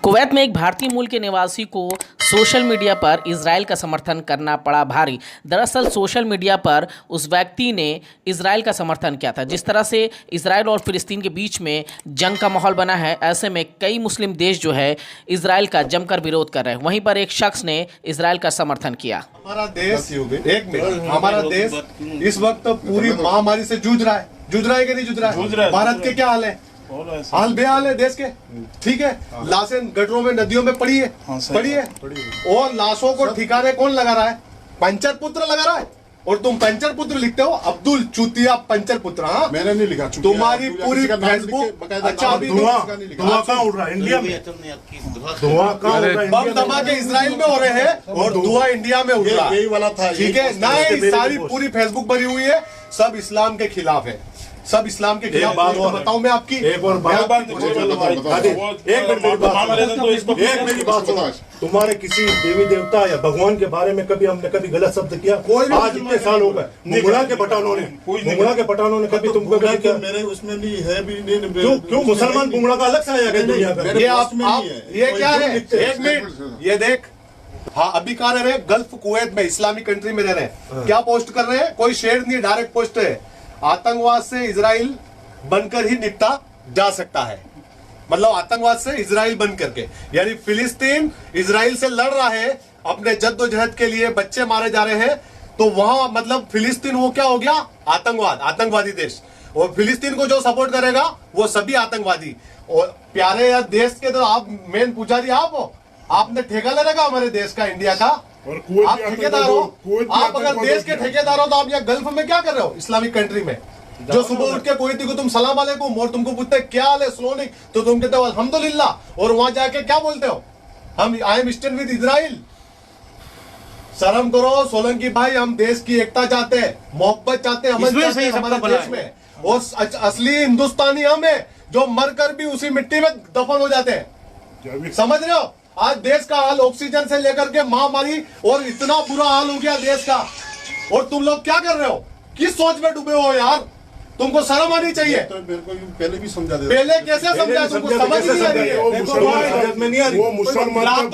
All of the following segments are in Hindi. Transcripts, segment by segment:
कुवैत में एक भारतीय मूल के निवासी को सोशल मीडिया पर इजराइल का समर्थन करना पड़ा भारी। दरअसल सोशल मीडिया पर उस व्यक्ति ने इजराइल का समर्थन किया था। जिस तरह से इजराइल और फिलिस्तीन के बीच में जंग का माहौल बना है, ऐसे में कई मुस्लिम देश जो है इजराइल का जमकर विरोध कर रहे हैं। वहीं पर एक शख्स ने इजराइल का समर्थन किया। हमारा देश हमारा देश इस वक्त पूरी महामारी से जूझ रहा है कि नहीं जूझ रहा है? भारत के क्या हाल है? हाल बेहाल है देश के। ठीक है, लाशें गटरों में नदियों में पड़ी है और लाशों को ठिकाने कौन लगा रहा है? पंचर पुत्र लगा रहा है। और तुम पंचर पुत्र लिखते हो, अब्दुल चूतिया पंचर पुत्र। हाँ, मैंने नहीं लिखा। तुम्हारी पूरी फेसबुक अच्छा अभी धुआं कहाँ उड़ रहा है इंडिया में? धुआं कहाँ उड़ रहा है? बम धमाके इजराइल में हो रहे हैं और धुआं इंडिया में उड़ रहा है। यही वाला था। ठीक है, नहीं सारी पूरी फेसबुक भरी हुई है, सब इस्लाम के खिलाफ है, सब इस्लाम के खिलाफ। बताऊं मैं आपकी एक और बात, एक मेरी बात सुनो। तुम्हारे किसी देवी देवता या भगवान के बारे में हमने कभी गलत शब्द किया? आज इतने साल हो गए, मुगला के पठानों ने कभी तुमको मेरे उसमें नहीं है भी नहीं। क्यों मुसलमान बुंगड़ा का अलग से आया गया दुनिया में? ये क्या है? एक मिनट, ये देख। हाँ, अभी कहाँ रह रहे हैं? गल्फ कुवैत में, इस्लामिक कंट्री में रह रहे हैं। क्या पोस्ट कर रहे हैं? कोई शेयर नहीं, डायरेक्ट पोस्ट है। आतंकवाद से इजराइल बनकर ही निपटा जा सकता है। मतलब आतंकवाद से इजराइल बन करके, यानी फिलिस्तीन इजराइल से लड़ रहा है अपने जद्दोजहद के लिए, बच्चे मारे जा रहे हैं, तो वहां मतलब फिलिस्तीन वो क्या हो गया? आतंकवादी देश। और फिलिस्तीन को जो सपोर्ट करेगा वो सभी आतंकवादी। और प्यारे यार देश के तो आप मेन पुजारी आप हो, आपने ठेका ले रखा हमारे देश का, इंडिया का। आप ठेकेदार हो। आप अगर देश के ठेकेदार हो तो आप यहाँ गल्फ में क्या कर रहे हो? इस्लामिक कंट्री में जो सुबह उठ के कुवैती को तुम सलाम वालेकुम और तुमको पूछते क्या हाल है स्लोनिक, तो तुम कहते हो अल्हम्दुलिल्लाह, और वहां जाके क्या बोलते हो? हम I am stand with Israel. शर्म करो सोलंकी भाई, हम देश की एकता चाहते हैं, मोहब्बत चाहते हैं, अमन चाहते हैं हमारे देश में। और असली हिंदुस्तानी हम है जो मरकर भी उसी मिट्टी में दफन हो जाते हैं। समझ रहे हो? आज देश का हाल ऑक्सीजन से लेकर के महामारी और इतना बुरा हाल हो गया देश का, और तुम लोग क्या कर रहे हो? किस सोच में डूबे हो यार? तुमको शर्म आनी चाहिए। तो मेरे को पहले भी समझा दे। पहले कैसे समझा? तुमको समझ नहीं आ रही है। वो मुसलमान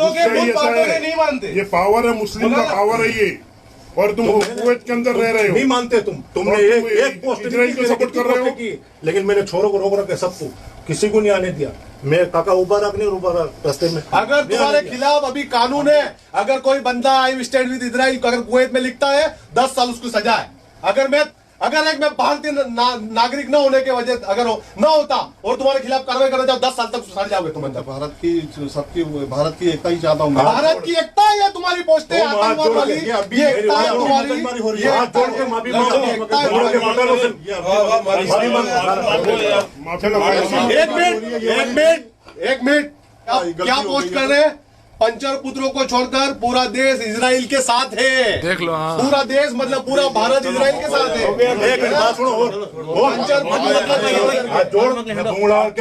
नहीं मानते। ये पावर है, मुस्लिम का पावर है ये। और तुम कुवैत के अंदर रह रहे हो, नहीं मानते तुमने एक पोस्ट इजराइल को सपोर्ट कर रहे हो। लेकिन मैंने छोरों को रोक रखा, सबको, किसी को नहीं आने दिया। मैं काका उबारक नहीं उबारक रास्ते में। अगर तुम्हारे खिलाफ अभी कानून है, अगर कोई बंदा आई स्टैंड विद इजराइल अगर कुवैत में लिखता है 10 साल उसको सजा है। अगर मैं भारतीय नागरिक न होने के वजह अगर न होता और तुम्हारे खिलाफ कार्रवाई करने जाओ 10 साल तक सड़ जाओगे तुम। भारत की एकता ही चाहता हूँ। भारत की एकता है तुम्हारी पोस्ट है, आतंकवाद वाली ये एकता है तुम्हारी। एक मिनट, क्या पोस्ट कर रहे हैं? पंचर पुत्रों को छोड़कर पूरा देश इजराइल के साथ है। देख लो, पूरा देश मतलब पूरा भारत इजराइल के साथ है। पंचर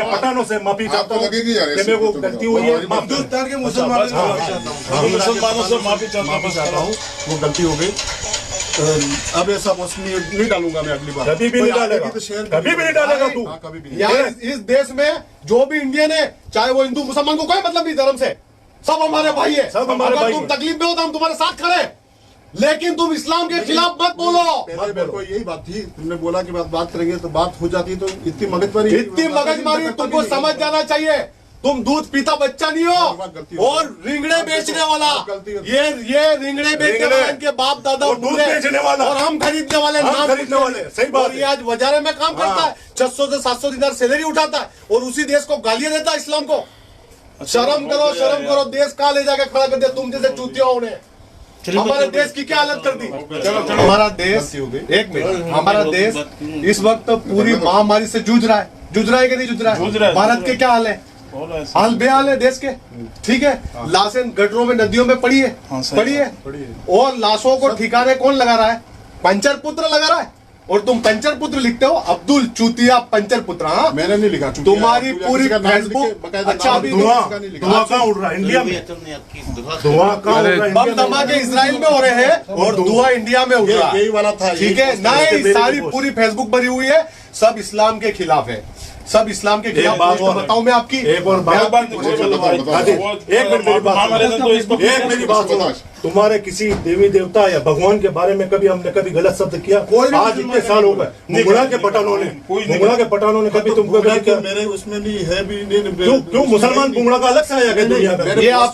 पठानों से माफी चाहता हूँ, मेरे को गलती हुई है। हिंदुस्तान के मुसलमानों से माफी चाहता हूँ, वो गलती हो गई। अब ऐसा पोस्ट नहीं डालूंगा मैं अगली बार। कभी भी नहीं डालेगा, कभी भी नहीं डालेगा तू। कभी भी यार इस देश में जो भी इंडियन है, चाहे वो हिंदू मुसलमान, को कोई मतलब नहीं धर्म से, सब हमारे भाई है। सब हमारे भाई। तुम तकलीफ में हो तो हम तुम्हारे साथ खड़े, लेकिन तुम इस्लाम के खिलाफ मत बोलो। मेरे को यही बात थी, तुमने बोला कि बात करेंगे तो बात हो जाती, तो इतनी मगजमारी तुमको समझ जाना चाहिए। तुम दूध पीता बच्चा नहीं हो। और रिंगड़े बेचने वाला, ये रिंगड़े बेचने वाला, इनके बाप दादा दूध बेचने वाला, और हम खरीदने वाले, नाम खरीदने वाले। सही बात। ये आज बाजारे में काम करता है, 600 से 700 दिनार सैलरी उठाता है और उसी देश को गालियां देता है, इस्लाम को। शर्म करो, देश कहाँ ले जाके खड़ा कर दिया तुम जैसे चूतियों ने। हमारे देश की क्या हालत कर दी? हमारा देश, एक मिनट, हमारा देश इस वक्त पूरी महामारी से जूझ रहा है कि नहीं जूझ रहा है? भारत के क्या हाल है? हाल बेहाल है देश के। ठीक है, लाशें गटरों में नदियों में पड़ी है और लाशों को ठिकाने कौन लगा रहा है? पंचर पुत्र लगा रहा है। और तुम पंचर पुत्र लिखते हो, अब्दुल चूतिया पंचर पुत्र। हाँ, मैंने नहीं लिखा। तुम्हारी पूरी फेसबुक अच्छा अभी धुआं कहाँ उड़ रहा है इंडिया में? धुआं कहाँ उड़ रहा है? बम धमाके इजराइल में हो रहे हैं और धुआं इंडिया में उड़ रहा है। यही वाला था। ठीक है, नहीं सारी पूरी फेसबुक भरी हुई है, सब इस्लाम के खिलाफ है, सब इस्लाम के खिलाफ बात पोस्ट और है। बताऊं मैं आपकी एक और बात हाजी, एक मिनट मेरी बात सुनो। एक मेरी बात सुनो। तुम्हारे किसी देवी देवता या भगवान के बारे में कभी हमने कभी गलत शब्द किया? कोई भी आज इतने साल हो गए, मुगला के पठानों ने कभी तुमको कभी क्या? मेरे उसमें नहीं है भी नहीं क्यों मुसलमान बुंगड़ा का अलग से आया गया दुनिया में? ये आप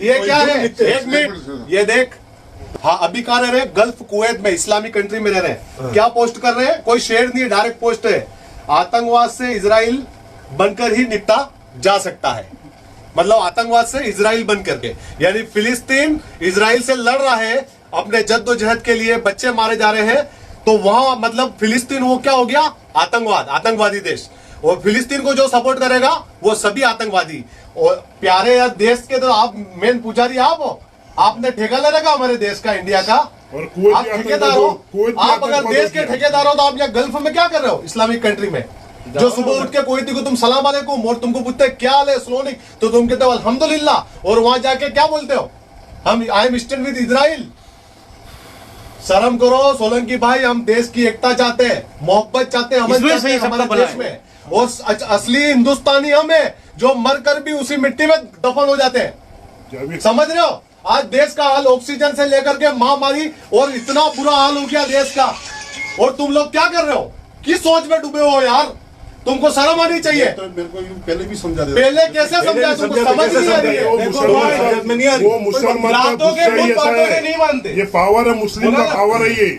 ये क्या है? एक मिनट, ये देख। हाँ, अभी कहाँ रह रहे हैं? गल्फ कुवैत में, इस्लामिक कंट्री में रह रहे हैं। क्या पोस्ट कर रहे हैं? कोई शेर नहीं, डायरेक्ट पोस्ट है, आतंकवाद से इजराइल बनकर ही निपटा जा सकता है। मतलब आतंकवाद से इजराइल बन करके, यानी फिलिस्तीन इजराइल से लड़ रहा है अपने जद्दोजहद के लिए, बच्चे मारे जा रहे हैं, तो वहां मतलब फिलिस्तीन वो क्या हो गया? आतंकवाद, आतंकवादी देश। और फिलिस्तीन को जो सपोर्ट करेगा वो सभी आतंकवादी। और प्यारे देश के तो आप मेन पुजारी आप हो, आपने ठेका ले रखा हमारे देश का, इंडिया का। और कुवैत आप भी ठेकेदार हो। कुवैत भी आप अगर आतंकवाद देश के हो गया। ठेकेदार हो तो आप यहाँ गल्फ में क्या कर रहे हो? इस्लामिक कंट्री में जो सुबह उठ के कोई को तुम सलाम अलैकुम और तुमको पूछते हैं क्या हाल है स्लोनिक, तो तुम कहते हो अल्हम्दुलिल्लाह, और वहां जाके क्या बोलते हो? हम I am stand with Israel. शर्म करो सोलंकी भाई, हम देश की एकता चाहते हैं, मोहब्बत चाहते हैं, अमन चाहते हैं हमारे देश में। और असली हिंदुस्तानी हम है जो मरकर भी उसी मिट्टी में दफन हो जाते हैं। समझ रहे हो? आज देश का हाल ऑक्सीजन से लेकर के महामारी, और इतना बुरा हाल हो गया देश का, और तुम लोग क्या कर रहे हो? किस सोच में डूबे हो यार? तुमको शर्म आनी चाहिए। तो मेरे को यूं पहले भी समझा दे। पहले कैसे समझा? तुमको समझ नहीं आ रही है। वो मुसलमान का रातों के गुस्सा ही बहुत ऐसा बातों के है। नहीं मानते। ये पावर है, मुस्लिम का पावर है ये।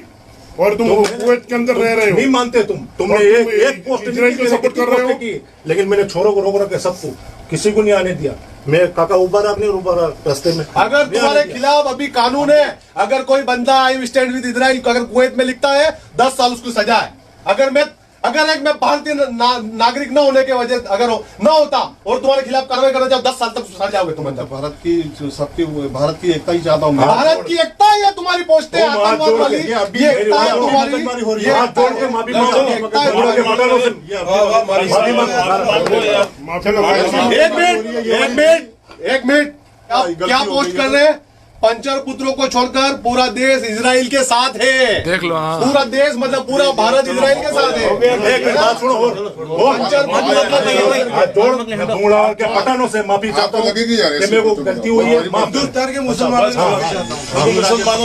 और तुम कुवैत के अंदर रह रहे हो, नहीं मानते तुमने और तुम एक पोस्ट इजराइल को सपोर्ट कर रहे हो। की, लेकिन मैंने छोरों को रोक रखा सबको, किसी को नहीं आने दिया। मैं काका उबर आपने उबर रास्ते में अगर तुम्हारे खिलाफ अभी कानून है, अगर कोई बंदा आई स्टैंड विद इजराइल अगर कुवैत में लिखता है 10 साल उसको सजा है। अगर एक मैं भारतीय नागरिक न होने के वजह अगर न होता और तुम्हारे खिलाफ कार्रवाई करना चाहो 10 साल तक सड़ जाओगे तुम अंदर। भारत की जो सबकी भारत की एकता ही चाहता हूँ मैं। भारत की एकता है तुम्हारी पोस्ट है, आतंकवाद वाली ये एकता है तुम्हारी, ये हाथ एकता जोड़ है। के माफी ये मांगो एकता है तुम्हारी। एक मिनट, आप क्या पोस्ट कर रहे हैं? पंचर पुत्रों को छोड़कर पूरा देश इजराइल के साथ है। देख लो, पूरा देश मतलब पूरा भारत इजराइल के साथ है। एक बात सुनो, पंचर पुत्र हाथ जोड़ बुंगड़ा के पठानों से माफी चाहता हूँ कि मेरे को गलती हुई है। हिंदुस्तान के मुसलमानों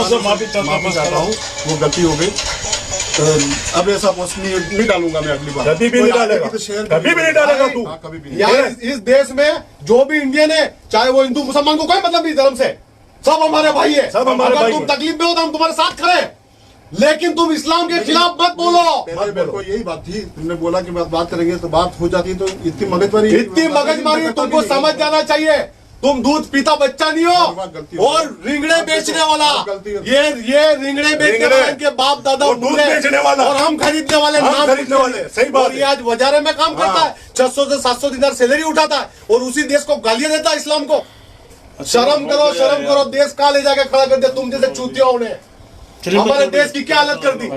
से माफी चाहता हूँ, वो गलती हो गई। अब ऐसा पोस्ट नहीं डालूंगा मैं अगली बार। कभी भी नहीं डालेगा, कभी भी नहीं डालेगा तू। हाँ, कभी भी नहीं। यार इस देश में जो भी इंडियन है, चाहे वो हिंदू मुसलमान को कोई मतलब नहीं धर्म से, सब हमारे भाई है। सब हमारे अगर भाई तुम है। तकलीफ में हो तो हम तुम्हारे साथ खड़े हैं, लेकिन तुम इस्लाम के खिलाफ मत बोलो। मेरे को यही बात थी, तुमने बोला कि बात करेंगे तो बात हो जाती, तो इतनी मगजमारी तुमको समझ जाना चाहिए। तुम दूध पीता बच्चा नहीं हो। और रिंगड़े बेचने वाला, ये रिंगड़े बेचने वाले के बाप दादा और दूध बेचने वाला, और हम खरीदने वाले, हम नाम खरीदने वाले, सही बात और ये आज बाजारे में काम करता है, 600 से 700 दिनार सैलरी उठाता है, और उसी देश को गालियां देता है इस्लाम को। शर्म करो, देश कहाँ ले जाके खड़ा कर दिया तुम जैसे चूतियों ने। हमारे देश की क्या हालत कर दी।